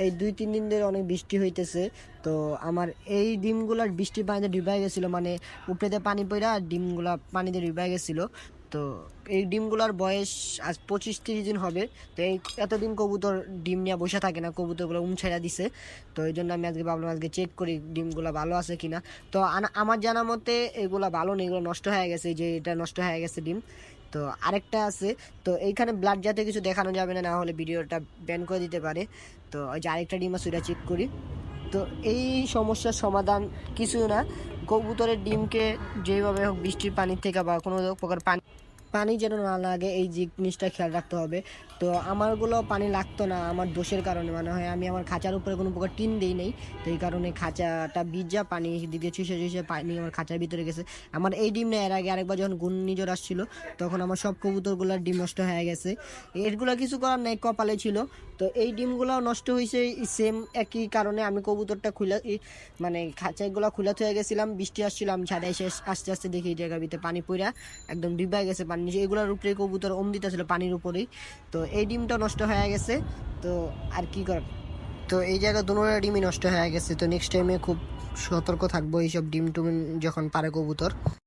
এই 2-3 দিন ধরে অনেক বৃষ্টি হইতেছে। তো আমার এই ডিমগুলার বৃষ্টির পানিতে ডুবাই গেছিল, মানে উপরেতে পানি পড়া ডিমগুলা পানিতে ডুবাই গেছিল। তো এই ডিমগুলার বয়স আজ 25-30 দিন হবে। তো এই এতদিন কবুতর ডিম নিয়ে বসে থাকে না, কবুতরগুলো ছেড়া দিছে। তো এই জন্য আমি আজকে ভাবলাম আজকে চেক করি ডিমগুলা ভালো আছে কিনা। তো আমার জানা মতে এগুলা ভালো নেই, এগুলো নষ্ট হয়ে গেছে, এই যে এটা নষ্ট হয়ে গেছে ডিম। তো আরেকটা আছে। তো এইখানে ব্লাড জাতীয় কিছু দেখানো যাবে না, না হলে ভিডিওটা ব্যান করে দিতে পারে। তো ওই যে আরেকটা ডিম আছে ওটা চেক করি। তো এই সমস্যার সমাধান কিছু না, কবুতরের ডিমকে যেভাবে হোক বৃষ্টির পানি থেকে বা কোনো প্রকার পানি পানি যেন না লাগে এই জিনিসটা খেয়াল রাখতে হবে। তো আমারগুলো পানি লাগতো না আমার দোষের কারণে, মানে হয় আমি আমার খাঁচার উপরে কোনো প্রকার টিন দিই নেই। তো এই কারণে খাঁচাটা ভিজা, পানি দিকে চুষে চুষে পানি আমার খাঁচার ভিতরে গেছে। আমার এই ডিম না, এর আগে আরেকবার যখন ঘূর্ণিঝড় আসছিল তখন আমার সব কবুতরগুলোর ডিম নষ্ট হয়ে গেছে। এগুলো কিছু করার নেই, কপালে ছিল। তো এই ডিমগুলোও নষ্ট হয়েছে সেম একই কারণে। আমি কবুতরটা মানে খাঁচাগুলো খুলে থয়ে গেছিলাম, বৃষ্টি আসছিল, আমি ছাদে এসে আস্তে আস্তে দেখি এই জায়গার ভিতরে পানি পড়া একদম ডুবাই গেছে পানি নিচে, এগুলোর উপরে কবুতর দিতেছিল পানির উপরেই। তো এই ডিমটা নষ্ট হয়ে গেছে। তো আর কি কর, তো এই জায়গা দুটোটা ডিমই নষ্ট হয়ে গেছে। তো নেক্সট টাইমে খুব সতর্ক থাকবো এইসব ডিম টুম যখন পারে কবুতর।